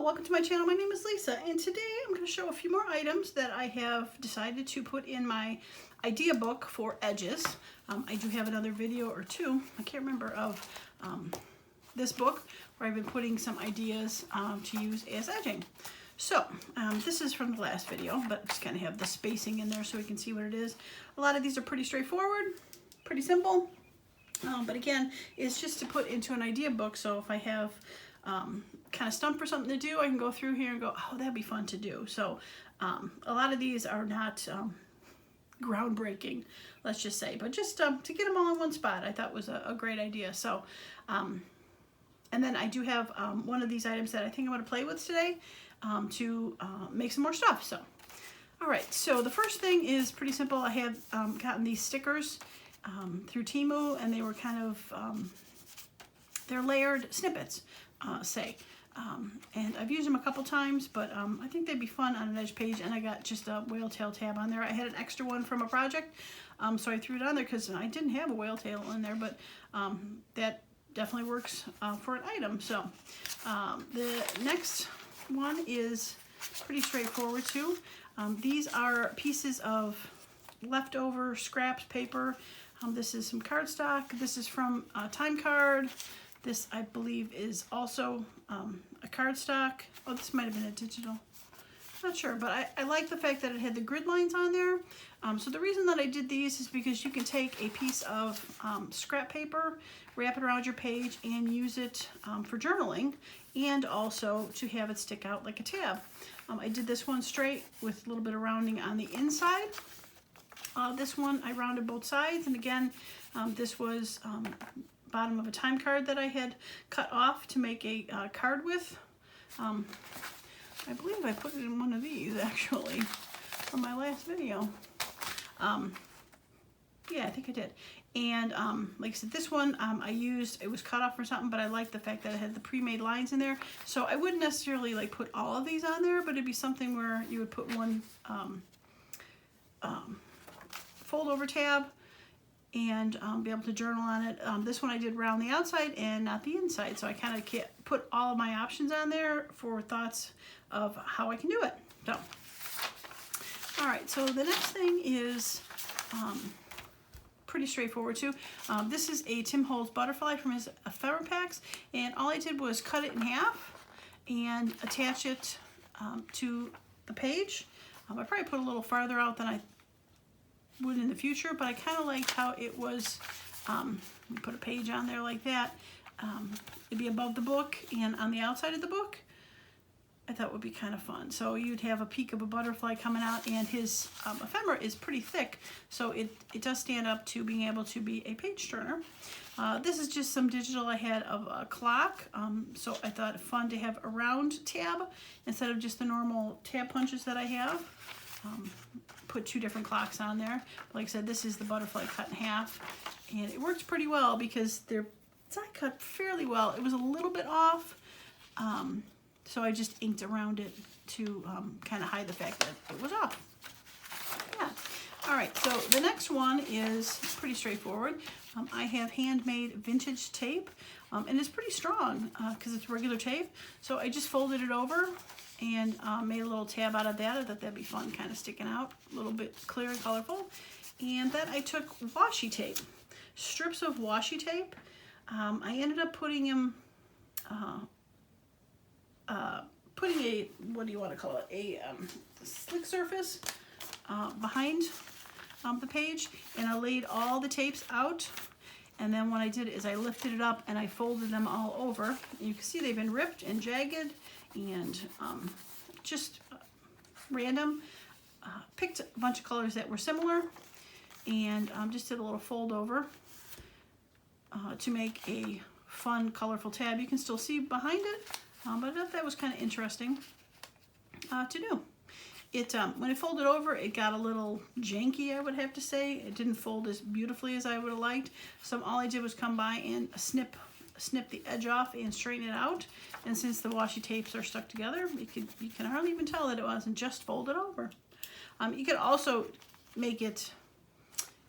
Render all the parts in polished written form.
welcome to my channel. My name is Lisa, and today I'm going to show a few more items that I have decided to put in my idea book for edges. I do have another video or two, I can't remember, of this book where I've been putting some ideas to use as edging. So this is from the last video, but just kind of have the spacing in there so we can see what it is. A lot of these are pretty straightforward, pretty simple, but again, it's just to put into an idea book. So if I have kind of stumped for something to do, I can go through here and go, oh, that'd be fun to do. So a lot of these are not groundbreaking, let's just say, but just to get them all in one spot, I thought was a great idea. So and then I do have one of these items that I think I'm going to play with today to make some more stuff. So all right, so the first thing is pretty simple. I have gotten these stickers through Temu, and they were kind of they're layered snippets, and I've used them a couple times, but I think they'd be fun on an edge page. And I got just a whale tail tab on there. I had an extra one from a project, so I threw it on there because I didn't have a whale tail in there, but that definitely works for an item. So the next one is pretty straightforward too. These are pieces of leftover scraps paper. This is some cardstock. This is from Time Card. This, I believe, is also a cardstock. Oh, this might have been a digital. Not sure, but I like the fact that it had the grid lines on there. So the reason that I did these is because you can take a piece of scrap paper, wrap it around your page, and use it for journaling, and also to have it stick out like a tab. I did this one straight with a little bit of rounding on the inside. This one I rounded both sides, and again, this was bottom of a time card that I had cut off to make a card with. I believe I put it in one of these actually from my last video. Yeah, I think I did. And like I said, this one I used, it was cut off or something, but I like the fact that it had the pre-made lines in there. So I wouldn't necessarily like put all of these on there, but it'd be something where you would put one fold over tab and be able to journal on it. This one I did round the outside and not the inside, so I kind of put all of my options on there for thoughts of how I can do it. So, all right, so the next thing is pretty straightforward too. This is a Tim Holtz butterfly from his ephemera packs, and all I did was cut it in half and attach it to the page. I probably put a little farther out than I would in the future, but I kind of liked how it was, put a page on there like that. It'd be above the book and on the outside of the book. I thought would be kind of fun. So you'd have a peek of a butterfly coming out, and his ephemera is pretty thick, so it does stand up to being able to be a page turner. This is just some digital I had of a clock, so I thought it fun to have a round tab instead of just the normal tab punches that I have. Put two different clocks on there. Like I said, this is the butterfly cut in half, and it works pretty well because it's not cut fairly well. It was a little bit off, so I just inked around it to kind of hide the fact that it was off. Yeah. All right, so the next one is pretty straightforward. I have handmade vintage tape, and it's pretty strong because it's regular tape. So I just folded it over and made a little tab out of that. I thought that'd be fun, kind of sticking out a little bit clear and colorful. And then I took washi tape, strips of washi tape. I ended up putting them, putting a, what do you want to call it, a slick surface behind the page, and I laid all the tapes out. And then what I did is I lifted it up and I folded them all over. And you can see they've been ripped and jagged and just random. Picked a bunch of colors that were similar, and just did a little fold over to make a fun, colorful tab. You can still see behind it, but I thought that was kind of interesting to do. It when it folded over, it got a little janky, I would have to say. It didn't fold as beautifully as I would have liked. So all I did was come by and snip the edge off and straighten it out. And since the washi tapes are stuck together, you can hardly even tell that it wasn't just folded over. You could also make it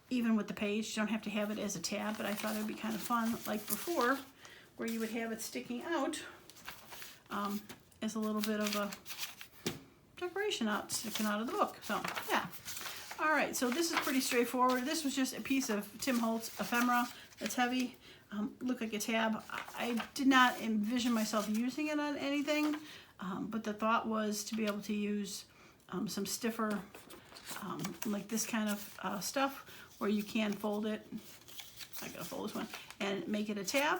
even with the page. You don't have to have it as a tab, but I thought it would be kind of fun, like before, where you would have it sticking out as a little bit of a decoration out sticking out of the book. So yeah. All right, so this is pretty straightforward. This was just a piece of Tim Holtz ephemera that's heavy. Look like a tab. I did not envision myself using it on anything, but the thought was to be able to use some stiffer, like this kind of stuff, where you can fold it. I gotta fold this one and make it a tab.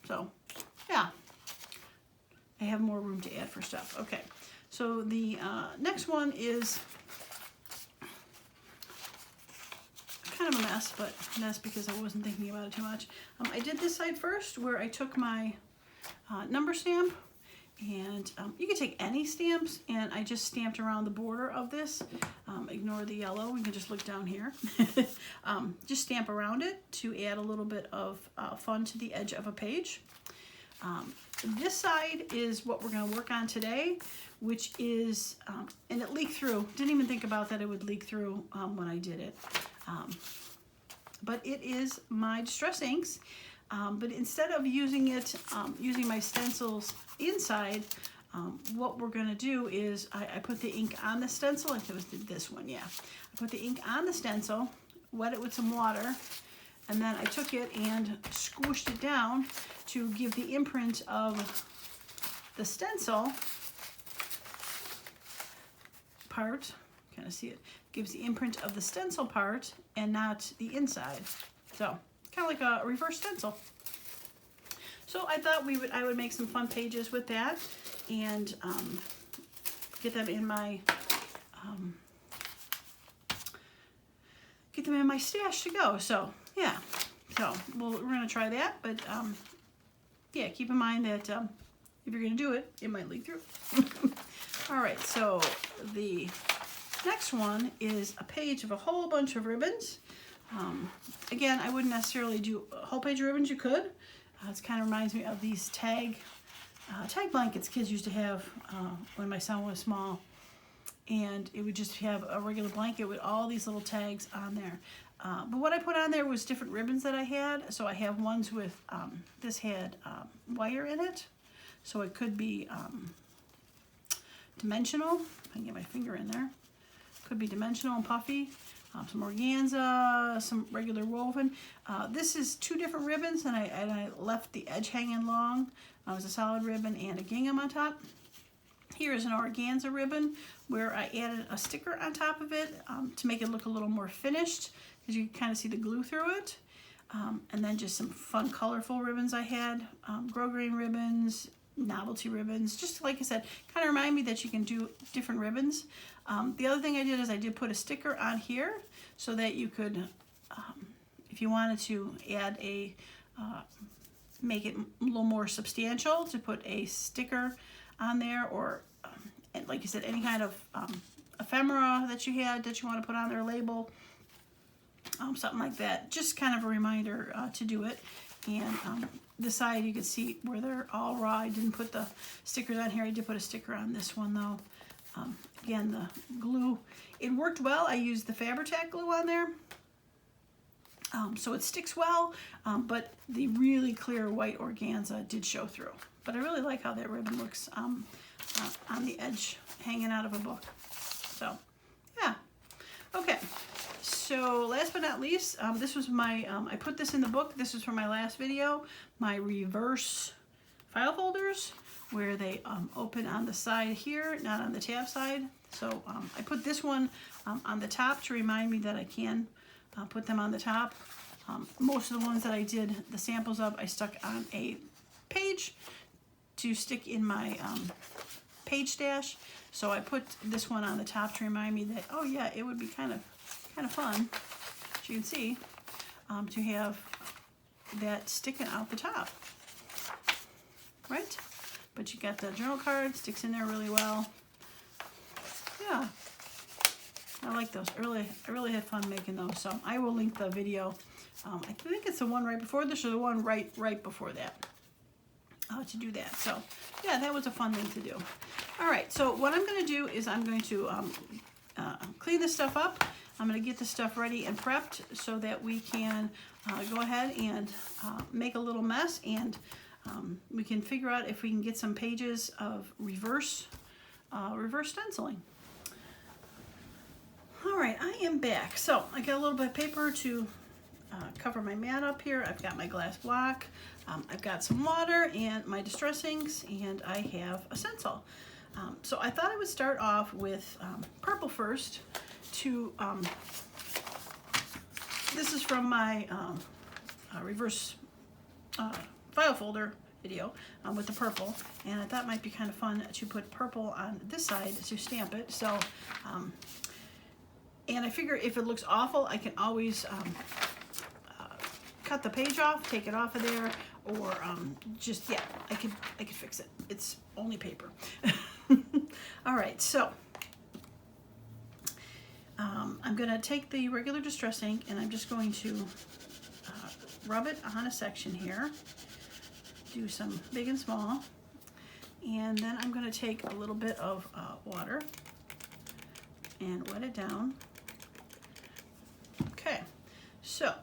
So yeah, I have more room to add for stuff. Okay, so the next one is kind of a mess, but that's because I wasn't thinking about it too much. I did this side first, where I took my number stamp, and you can take any stamps, and I just stamped around the border of this. Ignore the yellow, you can just look down here. Just stamp around it to add a little bit of fun to the edge of a page. This side is what we're going to work on today, which is, and it leaked through. Didn't even think about that it would leak through when I did it. But it is my distress inks, but instead of using it, using my stencils inside, what we're going to do is I put the ink on the stencil. I think it was this one, yeah. I put the ink on the stencil, wet it with some water, and then I took it and squished it down to give the imprint of the stencil part. Kind of see it. Gives the imprint of the stencil part and not the inside. So kind of like a reverse stencil. So I thought I would make some fun pages with that and get them in my stash to go. So yeah, so we're gonna try that, but yeah, keep in mind that if you're gonna do it, it might leak through. All right, so the next one is a page of a whole bunch of ribbons. Again, I wouldn't necessarily do a whole page of ribbons. You could. It kind of reminds me of these tag blankets kids used to have when my son was small. And it would just have a regular blanket with all these little tags on there. But what I put on there was different ribbons that I had. So I have ones with, this had wire in it. So it could be dimensional. If I can get my finger in there. Could be dimensional and puffy. Some organza, some regular woven. This is 2 different ribbons, and I left the edge hanging long. It was a solid ribbon and a gingham on top. Here is an organza ribbon where I added a sticker on top of it to make it look a little more finished, because you can kind of see the glue through it. And then just some fun, colorful ribbons I had. Grosgrain ribbons, novelty ribbons. Just like I said, kind of remind me that you can do different ribbons. The other thing I did is I did put a sticker on here so that you could, if you wanted to add a, make it a little more substantial, to put a sticker on there, or like you said, any kind of ephemera that you had that you want to put on their label, something like that. Just kind of a reminder to do it. And the side, you can see where they're all raw. I didn't put the stickers on here. I did put a sticker on this one though. Again, the glue, it worked well. I used the Fabri-Tac glue on there, so it sticks well, but the really clear white organza did show through. But I really like how that ribbon looks on the edge hanging out of a book. So yeah, okay. So last but not least, this was my, I put this in the book. This was from my last video, my reverse file folders, where they open on the side here, not on the tab side. So I put this one on the top to remind me that I can put them on the top. Most of the ones that I did the samples of, I stuck on a page to stick in my page stash. So I put this one on the top to remind me that, oh yeah, it would be kind of fun, as you can see, to have that sticking out the top, right? But you got the journal card, sticks in there really well. Yeah, I like those. I really had fun making those. So I will link the video. I think it's the one right before this, or the one right before that, to do that. So yeah, that was a fun thing to do. All right, so what I'm going to do is I'm going to clean this stuff up. I'm going to get the stuff ready and prepped so that we can go ahead and make a little mess and we can figure out if we can get some pages of reverse stenciling. All right, I am back. So I got a little bit of paper to cover my mat up here. I've got my glass block. I've got some water and my distress inks, and I have a stencil. So I thought I would start off with purple first. This is from my reverse file folder video with the purple, and I thought it might be kind of fun to put purple on this side to stamp it. So, and I figure if it looks awful, I can always cut the page off, take it off of there, or just, yeah, I could fix it. It's only paper. All right, so I'm gonna take the regular distress ink and I'm just going to rub it on a section here, do some big and small, and then I'm gonna take a little bit of water and wet it down. Okay, so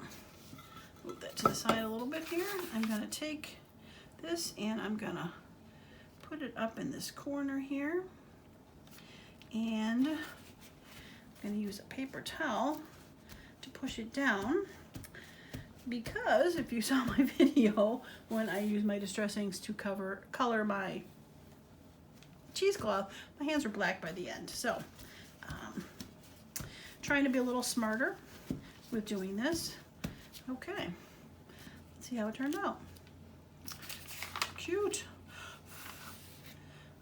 move that to the side a little bit here. I'm gonna take this and I'm gonna put it up in this corner here, and I'm gonna use a paper towel to push it down, because if you saw my video when I use my distress inks to color my cheesecloth, my hands are black by the end. So trying to be a little smarter with doing this. Okay, let's see how it turned out. Cute.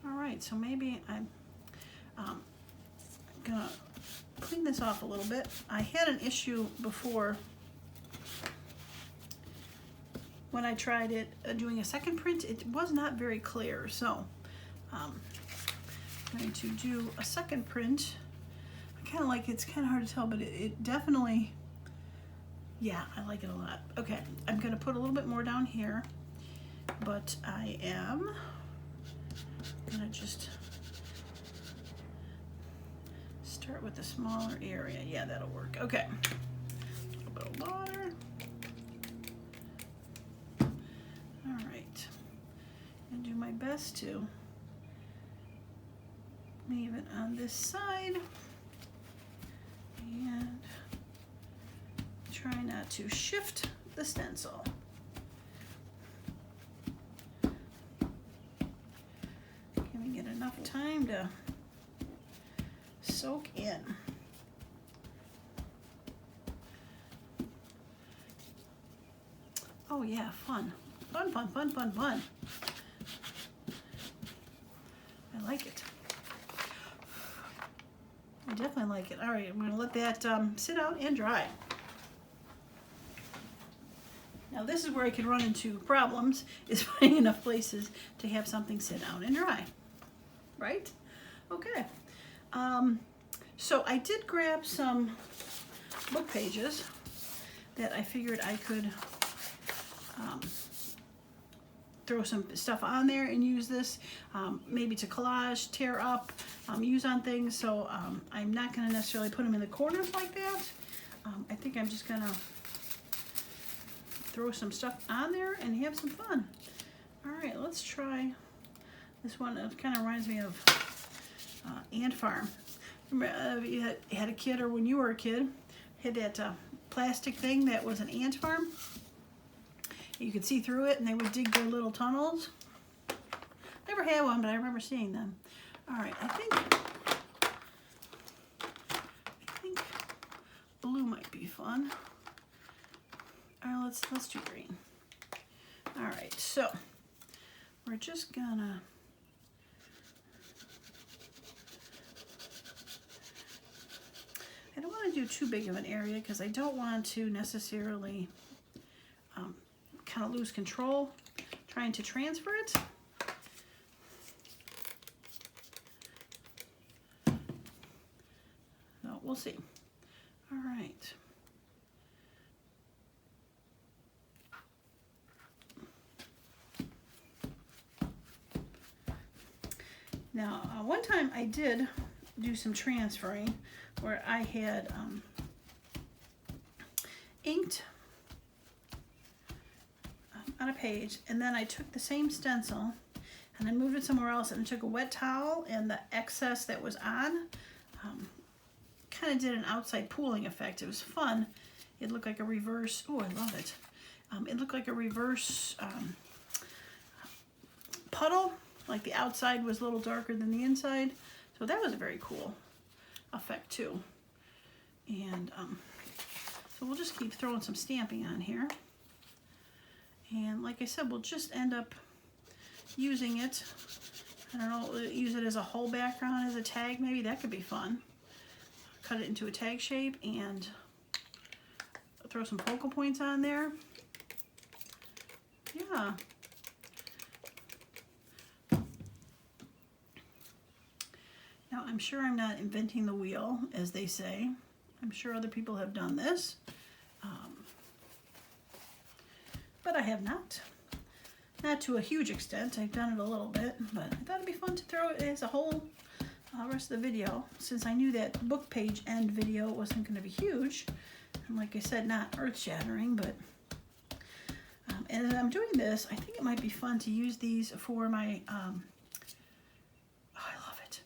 All right, so maybe I'm gonna clean this off a little bit. I had an issue before when I tried it doing a second print. It was not very clear, so I'm going to do a second print. I kind of like it. It's kind of hard to tell, but it definitely, yeah, I like it a lot. Okay, I'm going to put a little bit more down here, but I am going to just start with the smaller area. Yeah, that'll work. Okay, a little bit of water. All right, and do my best to leave it on this side and try not to shift the stencil. Giving it enough time to soak in. Oh yeah, fun. Fun, fun, fun, fun, fun. I like it. I definitely like it. All right, I'm going to let that sit out and dry. Now this is where I could run into problems, is finding enough places to have something sit out and dry. Right? Okay. So I did grab some book pages that I figured I could throw some stuff on there and use this maybe to collage, tear up, use on things. So I'm not going to necessarily put them in the corners like that. I think I'm just going to throw some stuff on there and have some fun. All right, let's try this one. It kind of reminds me of Ant Farm. Remember, you had a kid, or when you were a kid, had that plastic thing that was an ant farm. You could see through it, and they would dig their little tunnels. Never had one, but I remember seeing them. All right, I think blue might be fun. All right, let's do green. All right, so we're just gonna I don't want to do too big of an area because I don't want to necessarily kind of lose control trying to transfer it. So we'll see. All right. Now, one time I did do some transferring where I had inked on a page, and then I took the same stencil and I moved it somewhere else, and I took a wet towel and the excess that was on, kind of did an outside pooling effect. It was fun. It looked like a reverse, oh, I love it. It looked like a reverse puddle, like the outside was a little darker than the inside. So that was a very cool effect too. And so we'll just keep throwing some stamping on here. And like I said, we'll just end up using it, I don't know, use it as a whole background, as a tag maybe. That could be fun. Cut it into a tag shape and throw some focal points on there. Yeah. Now I'm sure I'm not inventing the wheel, as they say. I'm sure other people have done this. But I have not. Not to a huge extent. I've done it a little bit, but I thought it'd be fun to throw it as a whole rest of the video, since I knew that book page end video wasn't going to be huge. And like I said, not earth-shattering, but and as I'm doing this, I think it might be fun to use these for my oh, I love it,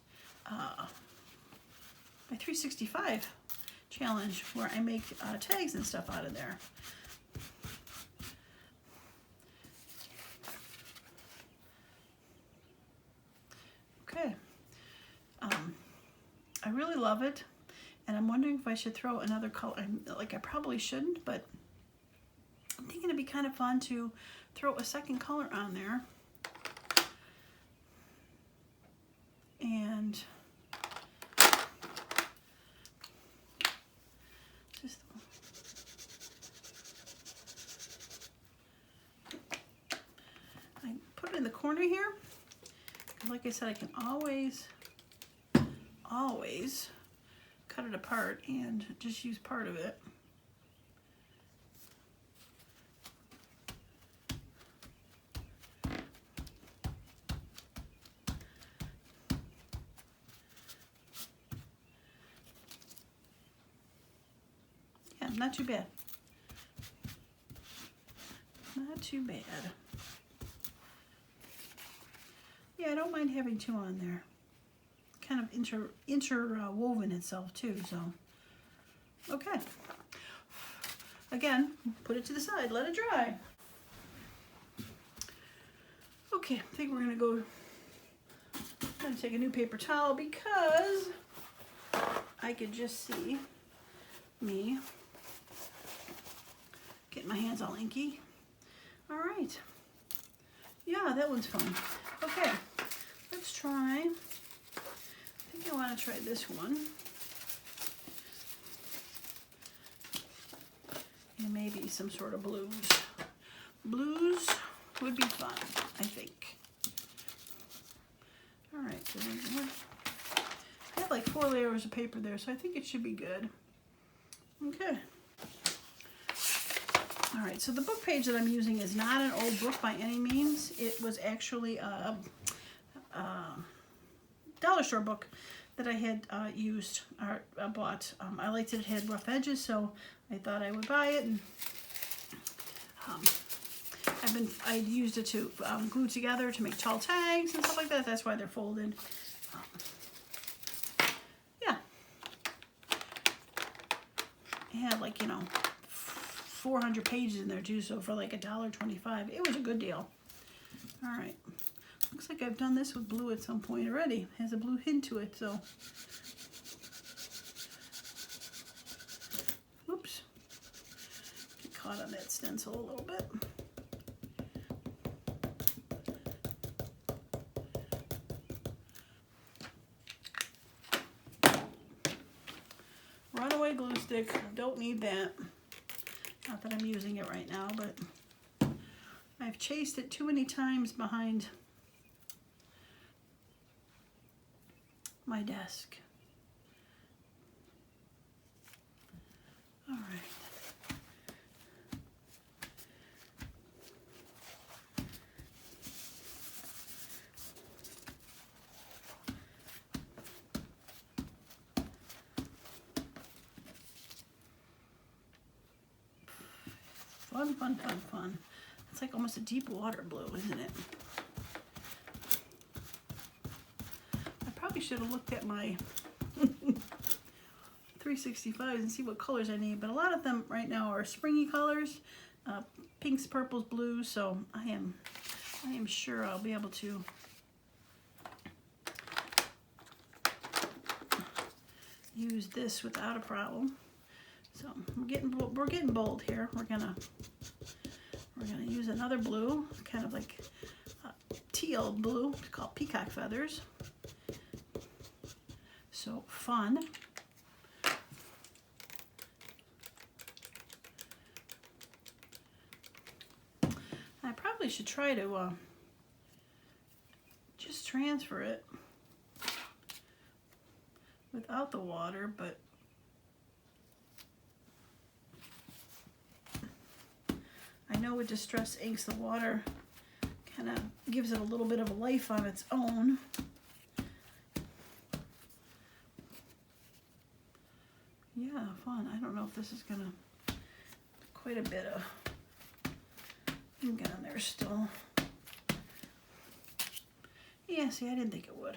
my 365 challenge, where I make tags and stuff out of there. Okay, I really love it, and I'm wondering if I should throw another color. Like, I probably shouldn't, but I'm thinking it'd be kind of fun to throw a second color on there. And just I put it in the corner here. Like I said, I can always cut it apart and just use part of it. Yeah, not too bad. Not too bad. Yeah, I don't mind having two on there. Kind of interwoven itself too, so. Okay. Again, put it to the side, let it dry. Okay, I think we're gonna go, I'm gonna take a new paper towel because I could just see me getting my hands all inky. All right. Yeah, that one's fun. Okay, let's try, I think I want to try this one. And maybe some sort of blues. Blues would be fun, I think. All right, so I have like 4 layers of paper there, so I think it should be good. Okay. All right, so the book page that I'm using is not an old book by any means. It was actually a dollar store book that I had used or bought. I liked it. It had rough edges, so I thought I would buy it. And I used it to glue together to make tall tags and stuff like that. That's why they're folded. Yeah. It had, like, you know, 400 pages in there too, so for like $1.25, it was a good deal. All right, looks like I've done this with blue at some point already. It has a blue hint to it, so. Oops, get caught on that stencil a little bit. Runaway glue stick, don't need that. Not that I'm using it right now, but I've chased it too many times behind my desk. All right. Fun, fun, fun, fun. It's like almost a deep water blue, isn't it? I probably should have looked at my 365s and see what colors I need, but a lot of them right now are springy colors, pinks, purples, blues, so I am sure I'll be able to use this without a problem. So we're getting bold here. We're gonna use another blue, kind of like teal blue. It's called peacock feathers. So fun. I probably should try to just transfer it without the water, but I know with Distress Inks, the water kind of gives it a little bit of a life on its own. Yeah, fun. I don't know if this is gonna, quite a bit of ink on there still. Yeah, see, I didn't think it would.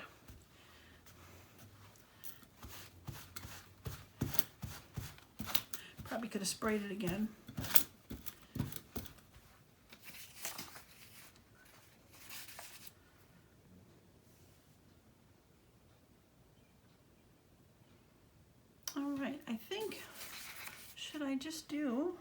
Probably could have sprayed it again. All right, I think, should I just do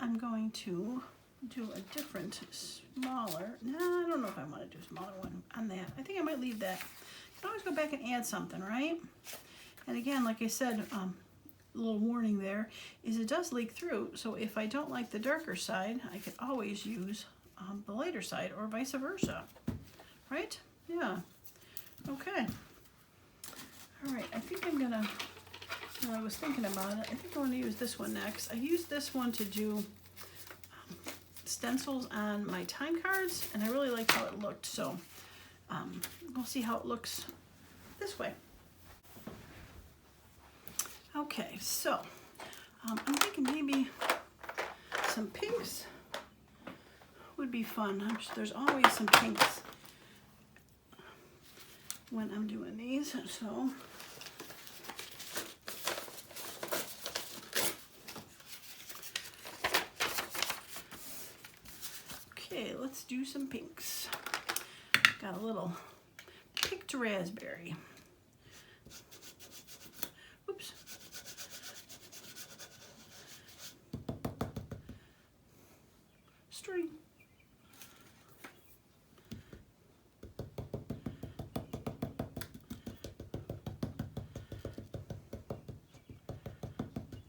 I'm going to do a different, smaller, no, I don't know if I want to do a smaller one on that. I think I might leave that. You can always go back and add something, right? And again, like I said, a little warning there, is it does leak through, so if I don't like the darker side, I could always use the lighter side, or vice versa, right? Yeah, okay. All right, I think I'm gonna, when I was thinking about it, I think I want to use this one next. I used this one to do stencils on my time cards, and I really liked how it looked, so we'll see how it looks this way. Okay, so I'm thinking maybe some pinks would be fun. There's always some pinks when I'm doing these, so okay, let's do some pinks. Got a little picked raspberry. Oops. String.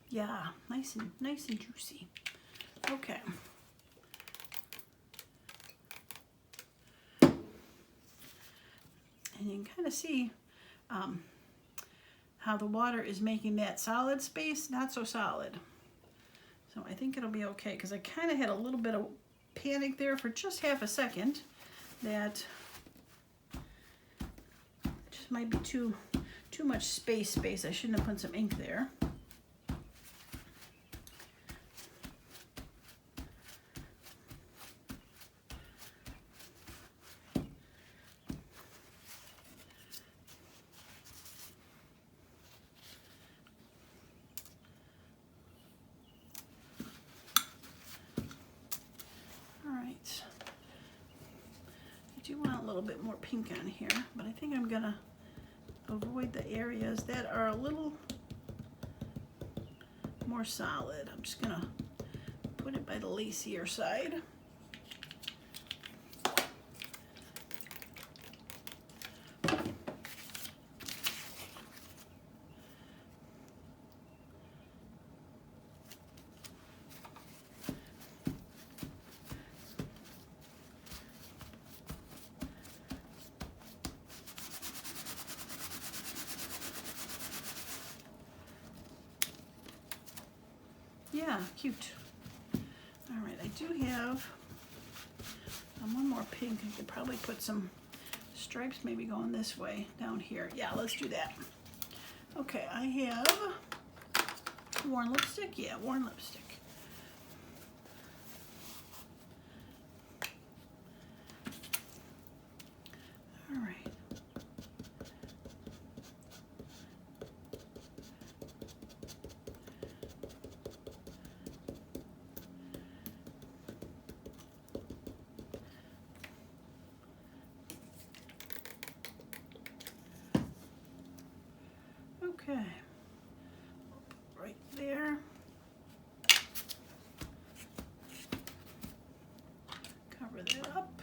Yeah, nice and juicy. Okay. And you can kind of see how the water is making that solid space not so solid. So I think it'll be okay, because I kind of had a little bit of panic there for just half a second that it just might be too much space. I shouldn't have put some ink there. A little bit more pink on here, but I think I'm gonna avoid the areas that are a little more solid. I'm just gonna put it by the lacier side. Yeah, cute. All right, I do have one more pink. I could probably put some stripes maybe going this way down here. Yeah, let's do that. Okay, I have worn lipstick. Yeah, worn lipstick. All right. Okay, right there. Cover that up.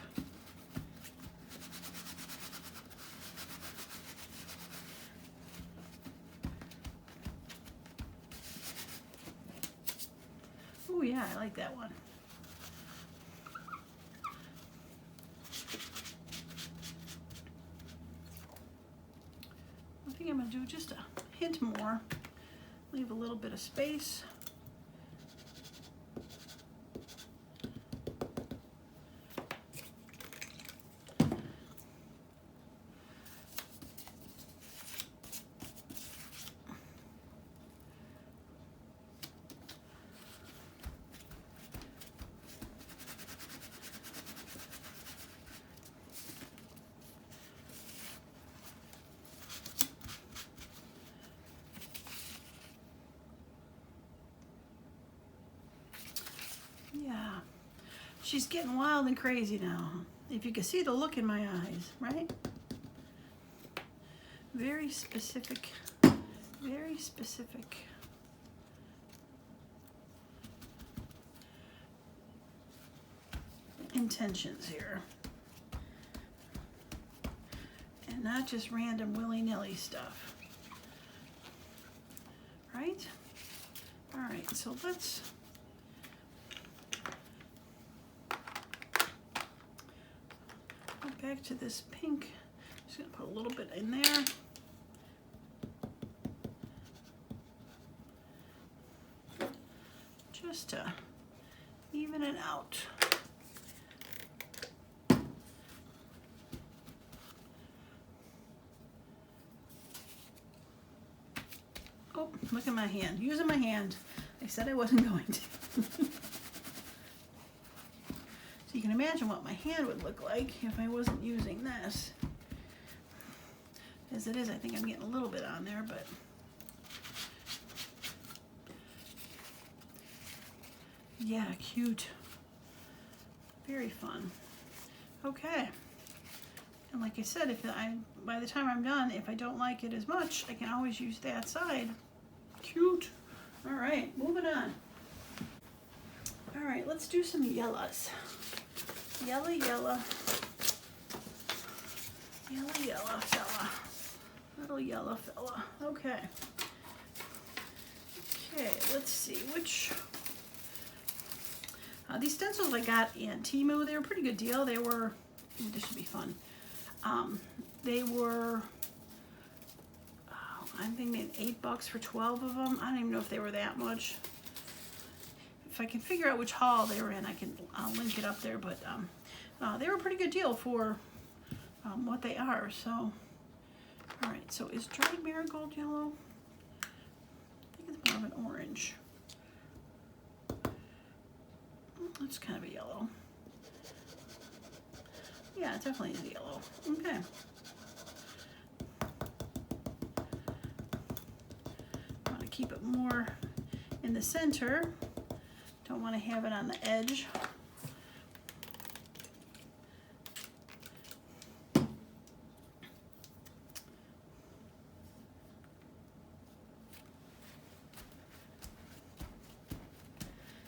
Oh yeah, I like that one. I think I'm gonna do just a hint more. Leave a little bit of space. Yeah, she's getting wild and crazy now. If you can see the look in my eyes, right? Very specific, very specific. Intentions here. And not just random willy-nilly stuff. Right? All right, so let's go back to this pink. Just gonna put a little bit in there. Just to even it out. Oh, look at my hand. Using my hand. I said I wasn't going to. So you can imagine what my hand would look like if I wasn't using this. As it is, I think I'm getting a little bit on there, but yeah, cute. Very fun. Okay. And like I said, by the time I'm done, if I don't like it as much, I can always use that side. Cute. All right, moving on. All right, let's do some yellows. Yellow, yellow. Yellow, yellow fella. Little yellow fella. Okay. Okay, let's see which. These stencils I got in Temu, they were a pretty good deal. They were, this should be fun. They were, I'm thinking $8 for 12 of them. I don't even know if they were that much. If I can figure out which haul they were in, I'll link it up there. But they were a pretty good deal for what they are. So, all right. So is dried marigold yellow? I think it's more of an orange. It's kind of a yellow. Yeah, it definitely is yellow. Okay. I want to keep it more in the center. Don't want to have it on the edge.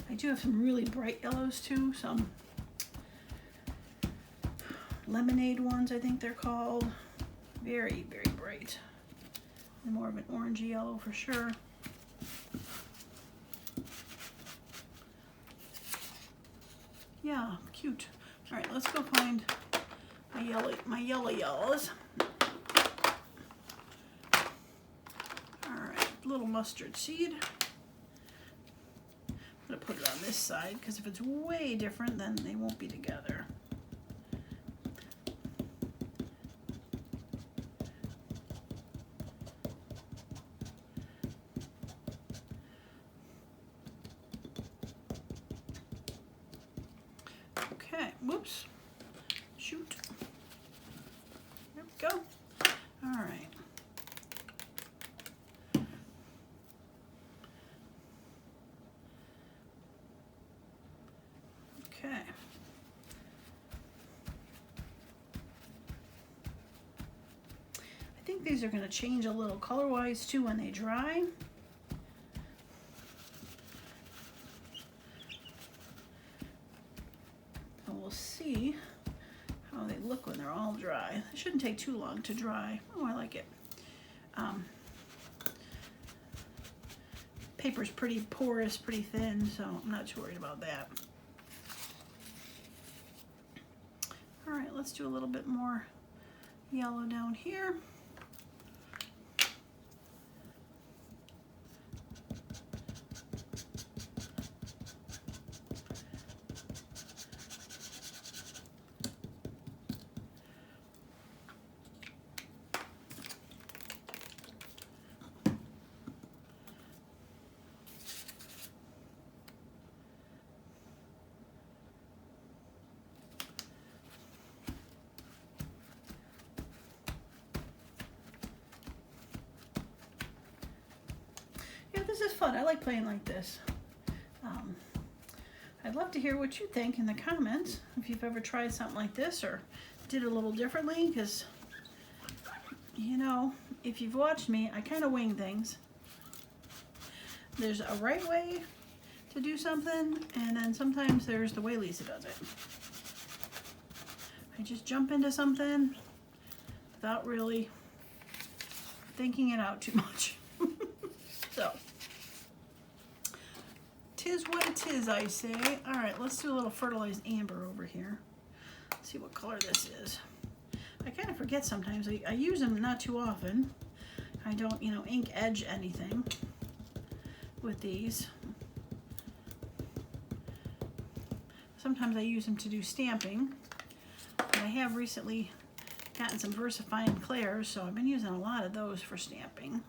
I do have some really bright yellows too, some lemonade ones, I think they're called. Very, very bright. And more of an orangey yellow for sure. Yeah, cute. All right, let's go find my yellow yellows. All right, little mustard seed. I'm gonna put it on this side because if it's way different, then they won't be together. Okay, whoops, shoot. There we go. All right. Okay. I think these are going to change a little color-wise too when they dry. And we'll see how they look when they're all dry. It shouldn't take too long to dry. Oh, I like it. Paper's pretty porous, pretty thin, so I'm not too worried about that. All right, let's do a little bit more yellow down here. Yeah, this is fun. I like playing like this. I'd love to hear what you think in the comments, if you've ever tried something like this or did it a little differently, because, you know, if you've watched me, I kind of wing things. There's a right way to do something, and then sometimes there's the way Lisa does it. I just jump into something without really thinking it out too much. So, 'tis what it is, I say. All right, let's do a little fertilized amber over here. Let's see what color this is. I kind of forget sometimes. I use them not too often. I don't, you know, ink edge anything with these. Sometimes I use them to do stamping. But I have recently gotten some VersaFine Clairs, so I've been using a lot of those for stamping.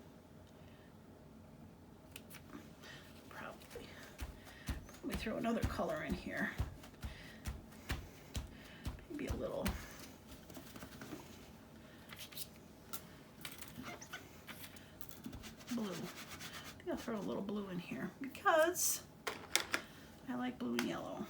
Let me throw another color in here. Maybe a little blue. I think I'll throw a little blue in here because I like blue and yellow.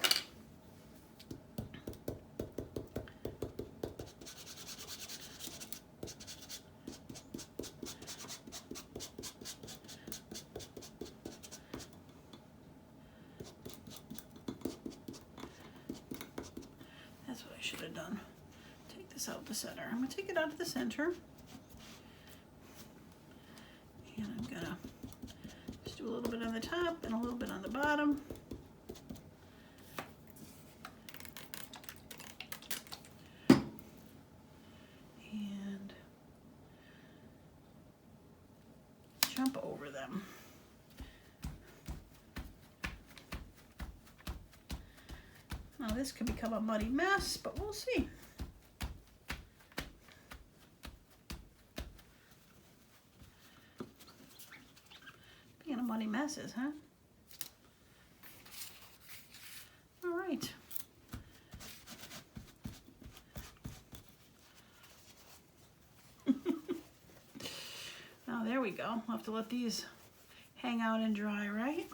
Done. Take this out the center. I'm going to take it out of the center. And I'm going to just do a little bit on the top and a little bit on the bottom. And jump over them. Now this could become a muddy mess, but we'll see. Being a muddy mess is, huh? All right. Now there we go. We'll have to let these hang out and dry, right?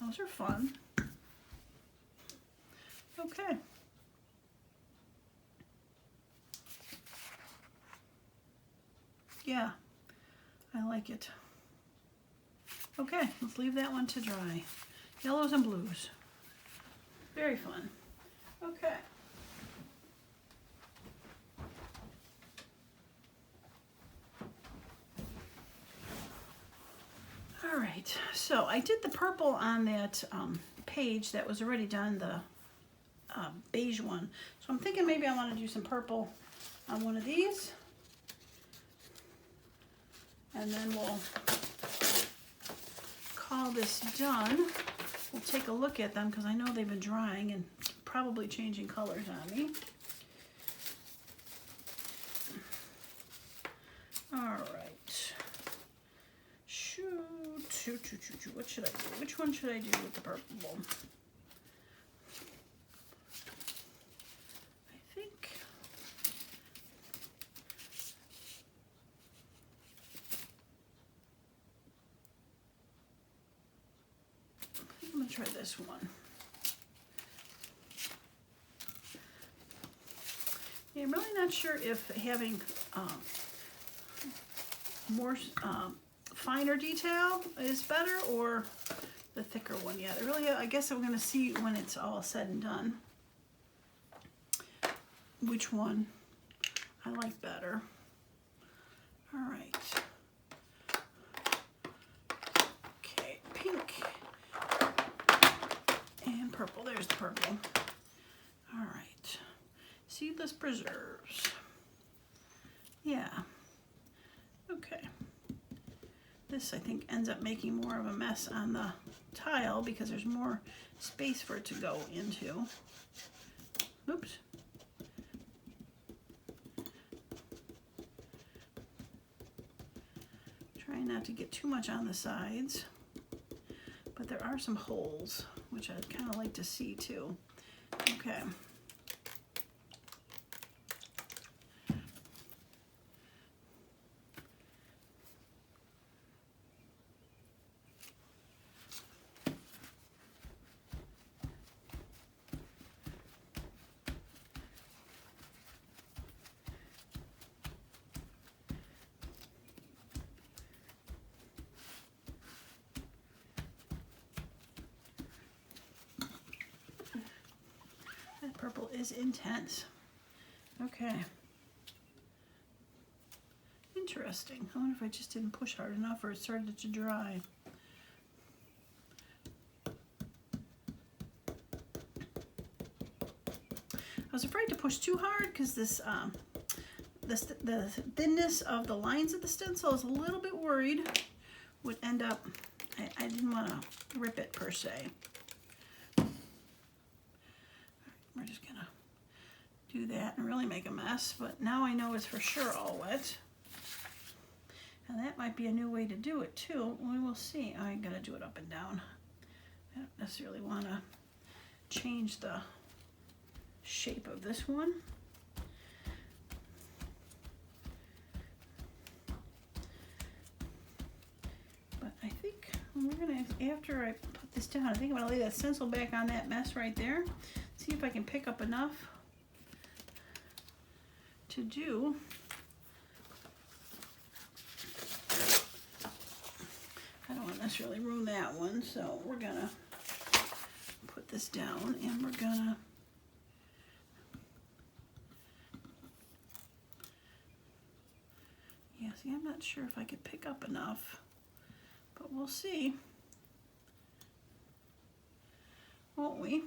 Those are fun. Okay. Yeah, I like it. Okay, let's leave that one to dry. Yellows and blues. Very fun. Okay. All right, so I did the purple on that page that was already done, the beige one. So I'm thinking maybe I want to do some purple on one of these. And then we'll call this done. We'll take a look at them because I know they've been drying and probably changing colors on me. All right. Shoot. What should I do? Which one should I do with the purple? try this one. Yeah, I'm really not sure if having more finer detail is better or the thicker one yet. I guess I'm gonna see when it's all said and done which one I like better. All right. Okay, pink and purple. There's the purple. All right. Seedless preserves. Yeah. Okay. This, I think, ends up making more of a mess on the tile because there's more space for it to go into. Oops. Trying not to get too much on the sides, but there are some holes, which I'd kind of like to see too. Okay. Purple is intense. Okay. Interesting. I wonder if I just didn't push hard enough or it started to dry. I was afraid to push too hard because this the thinness of the lines of the stencil is a little bit worried would end up, I didn't want to rip it per se. We're just gonna do that and really make a mess, but now I know it's for sure all wet. And that might be a new way to do it too. We will see. I'm gonna do it up and down. I don't necessarily want to change the shape of this one. But I think we're gonna, after I put this down, I think I'm gonna lay that stencil back on that mess right there. See if I can pick up enough to do I don't want to necessarily ruin that one, so we're gonna put this down and we're gonna see, I'm not sure if I could pick up enough, but we'll see, won't we?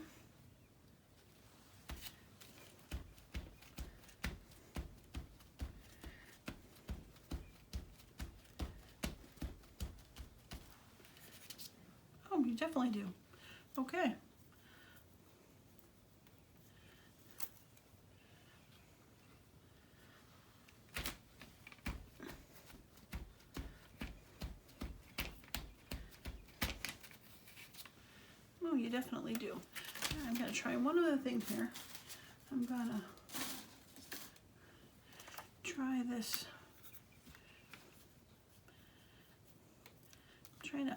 Oh, you definitely do. Okay. Oh, you definitely do. I'm going to try one other thing here. I'm going to try this. Trying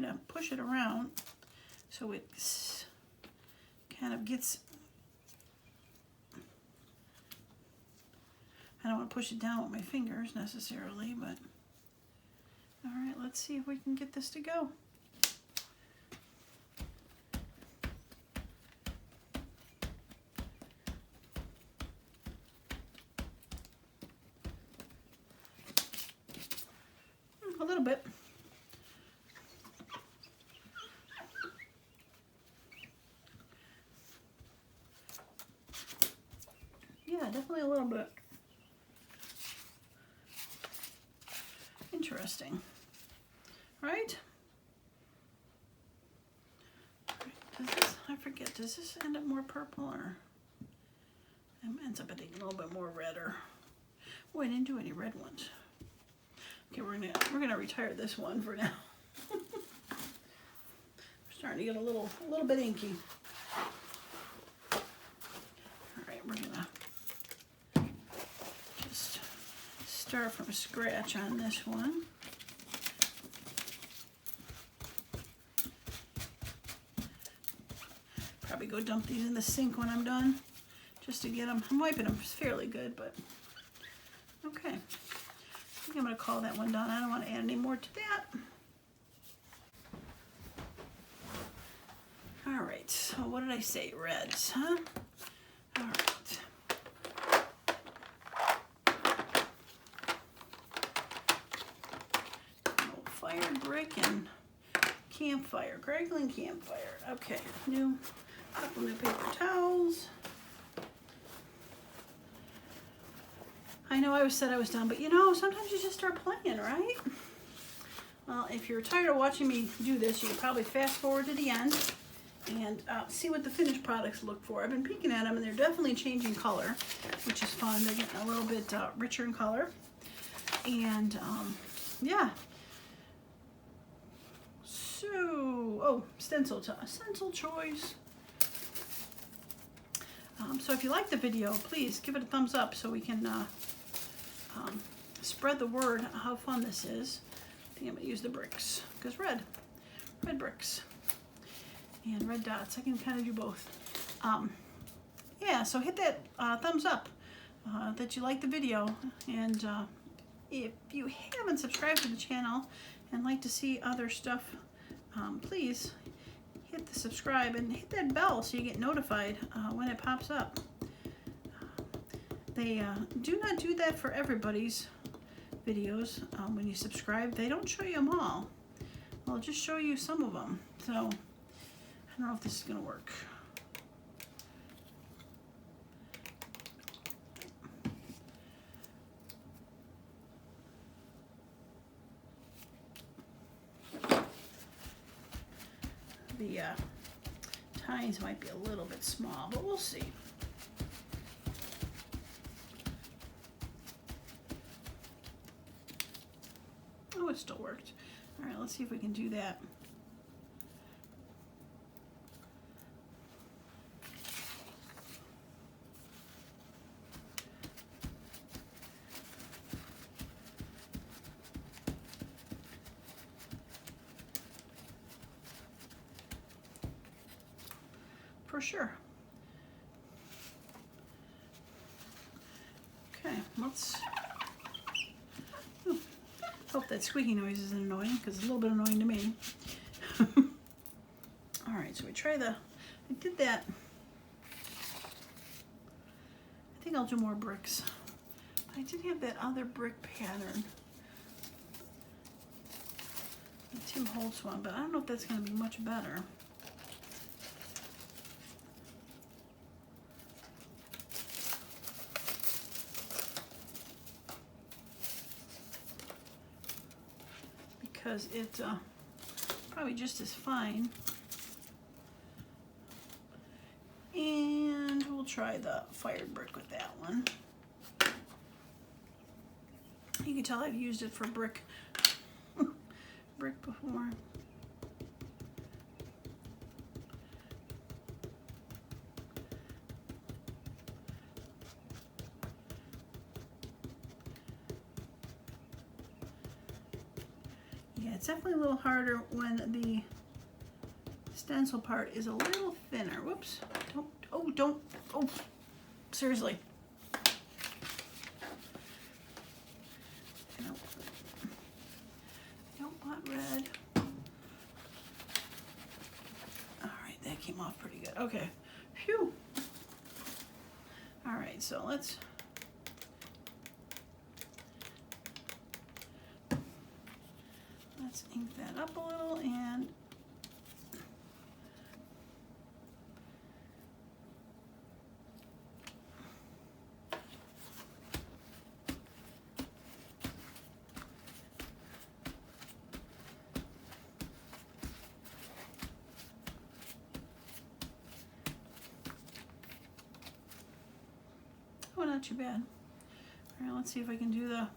to push it around so it kind of gets, I don't want to push it down with my fingers necessarily, but all right, let's see if we can get this to go. A little bit. Yeah, definitely a little bit. Interesting. Right? Does this, I forget, does this end up more purple or it ends up being a little bit more redder? Oh, I didn't do any red ones. Okay, we're gonna retire this one for now. We're starting to get a little bit inky. All right, we're gonna just start from scratch on this one. probably go dump these in the sink when I'm done, just to get them. I'm wiping them fairly good, but okay. I think I'm going to call that one done. I don't want to add any more to that. All right, so what did I say? Reds, huh? All right. Oh, fired brick and campfire, crackling campfire. Okay, couple new paper towels. I know I said I was done, but you know, sometimes you just start playing, right? Well, if you're tired of watching me do this, you can probably fast forward to the end and see what the finished products look for. I've been peeking at them, and they're definitely changing color, which is fun. They're getting a little bit richer in color. And yeah. So, oh, stencil choice. So if you like the video, please give it a thumbs up so we can spread the word how fun this is. I think I'm going to use the bricks, because red bricks and red dots. I can kind of do both. Yeah, so hit that thumbs up that you like the video, and if you haven't subscribed to the channel and like to see other stuff, please hit the subscribe and hit that bell so you get notified when it pops up. They do not do that for everybody's videos. When you subscribe, they don't show you them all. They'll just show you some of them. So I don't know if this is going to work. The tines might be a little bit small, but we'll see. Oh, it still worked. All right, let's see if we can do that. For sure. Okay, let's hope that squeaky noise isn't annoying, because it's a little bit annoying to me. All right, so we try I did that. I think I'll do more bricks. I did have that other brick pattern. The Tim Holtz one, but I don't know if that's going to be much better. Because it's probably just as fine. And we'll try the fired brick with that one. You can tell I've used it for brick before. Yeah, it's definitely a little harder when the stencil part is a little thinner. Whoops. Don't. Oh, seriously. I don't want red. All right, that came off pretty good. Okay. Phew. All right, so let's ink that up a little, and oh, not too bad. All right, let's see if I can do the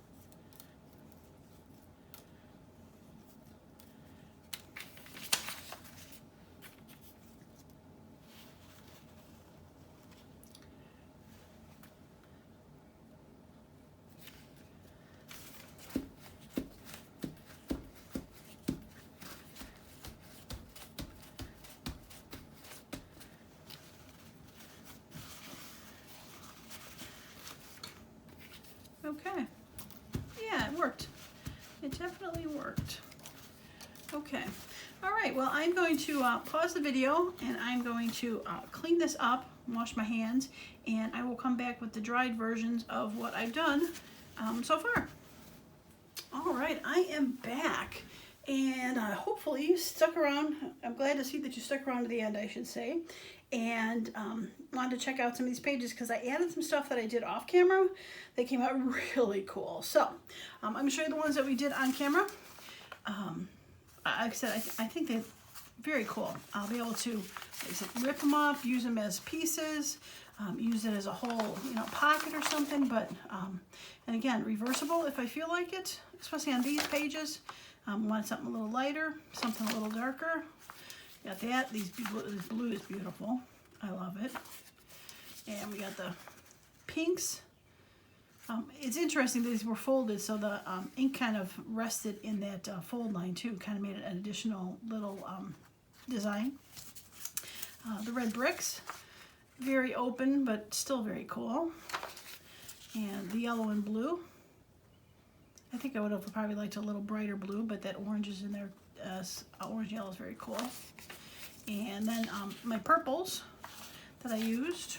definitely worked. Okay. All right, well, I'm going to pause the video, and I'm going to clean this up, wash my hands, and I will come back with the dried versions of what I've done so far. All right, I am back, and hopefully you stuck around. I'm glad to see that you stuck around to the end, I should say, and wanted to check out some of these pages because I added some stuff that I did off camera that came out really cool. So I'm going to show you the ones that we did on camera. Like I said, I think they're very cool. I'll be able to, like I said, rip them up, use them as pieces, use it as a whole, pocket or something. But and again, reversible if I feel like it, especially on these pages. Want something a little lighter, something a little darker. Got that. This blue is beautiful. I love it. And we got the pinks. It's interesting that these were folded, so the ink kind of rested in that fold line too, kind of made it an additional little design. The red bricks, very open, but still very cool. And the yellow and blue. I think I would have probably liked a little brighter blue, but that orange is in there. Orange yellow is very cool. And then my purples that I used.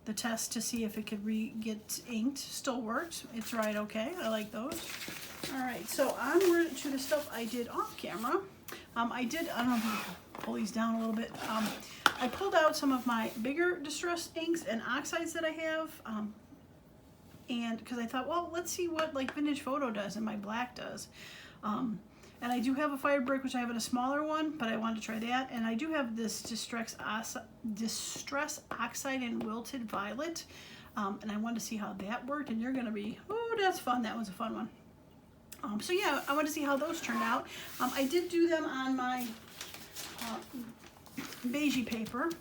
The test to see if it could get inked still worked. It dried okay. I like those. All right, so onward to the stuff I did off camera. I don't know if you can pull these down a little bit. I pulled out some of my bigger distressed inks and oxides that I have, and because I thought, well, let's see what like Vintage Photo does and my black does. And I do have a fired brick, which I have in a smaller one, but I wanted to try that. And I do have this Distress Oxide in Wilted Violet. And I wanted to see how that worked. And you're going to be, oh, that's fun. That was a fun one. So yeah, I wanted to see how those turned out. I did do them on my beigey paper.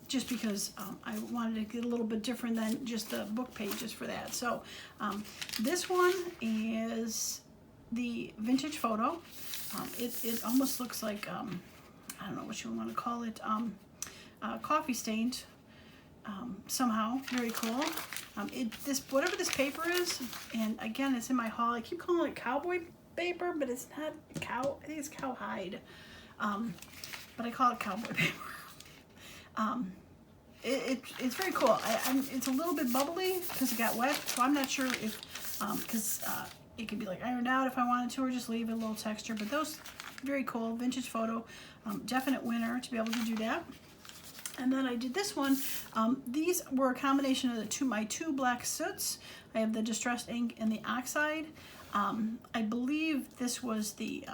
Just because I wanted to get a little bit different than just the book pages for that. So this one is the Vintage Photo. It almost looks like, I don't know what you want to call it, coffee stained somehow. Very cool. Whatever this paper is, and again, it's in my haul. I keep calling it cowboy paper, but it's not cow. I think it's cowhide, but I call it cowboy paper. It's very cool. It's a little bit bubbly because it got wet, so I'm not sure if because it could be like ironed out if I wanted to, or just leave it a little texture. But those, very cool. Vintage Photo, definite winner to be able to do that. And then I did this one. These were a combination of my two black soots. I have the distressed ink and the oxide. I believe this was the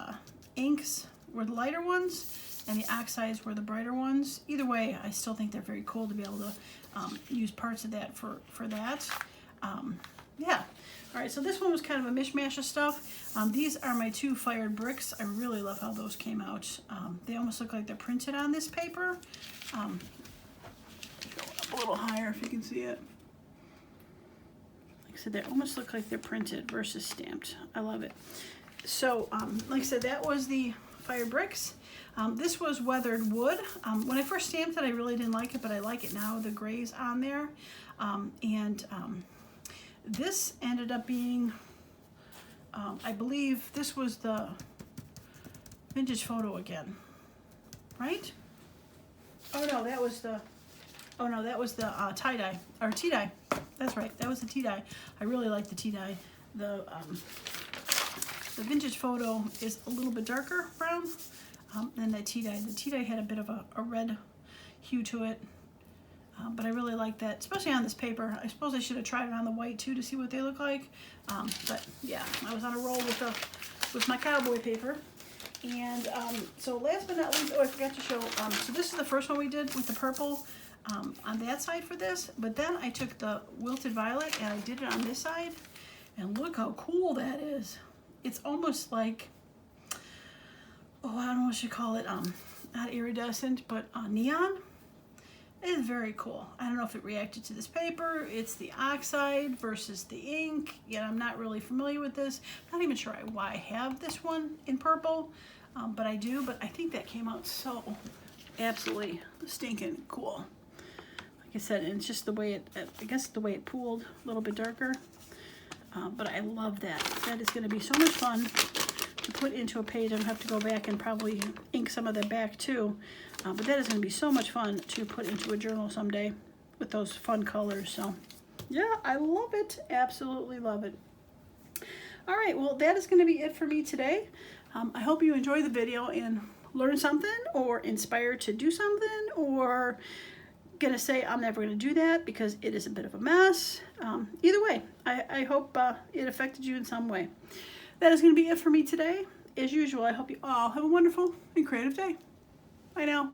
inks were the lighter ones, and the oxides were the brighter ones. Either way, I still think they're very cool to be able to use parts of that for that. Yeah. All right, so this one was kind of a mishmash of stuff. These are my two fired bricks. I really love how those came out. They almost look like they're printed on this paper. Go up a little higher if you can see it. Like I said, they almost look like they're printed versus stamped. I love it. So, like I said, that was the fired bricks. This was weathered wood. When I first stamped it, I really didn't like it, but I like it now. The gray's on there. This ended up being, I believe this was the Vintage Photo again, right? Oh no, that was the tie-dye, or tea-dye. That's right, that was the tea-dye. I really like the tea-dye. The Vintage Photo is a little bit darker brown than the tea-dye. The tea-dye had a bit of a red hue to it. But I really like that, especially on this paper. I suppose I should have tried it on the white too to see what they look like. But yeah, I was on a roll with my cowboy paper. And so last but not least, I forgot to show, so this is the first one we did with the purple on that side for this. But then I took the Wilted Violet and I did it on this side. And look how cool that is. It's almost like, oh, I don't know what you call it, not iridescent, but neon. It is very cool. I don't know if it reacted to this paper. It's the oxide versus the ink. Yet I'm not really familiar with this. Not even sure why I have this one in purple, but I do. But I think that came out so absolutely stinking cool. Like I said, and it's just the way it, I guess the way it pooled, a little bit darker. But I love that. That is going to be so much fun to put into a page. I'm going to have to go back and probably ink some of that back too. But that is going to be so much fun to put into a journal someday with those fun colors. So yeah, I love it. Absolutely love it. All right, well, that is going to be it for me today. I hope you enjoyed the video and learned something, or inspired to do something, or gonna say I'm never gonna do that because it is a bit of a mess. Either way, I hope it affected you in some way. That is gonna be it for me today. As usual, I hope you all have a wonderful and creative day. Bye now.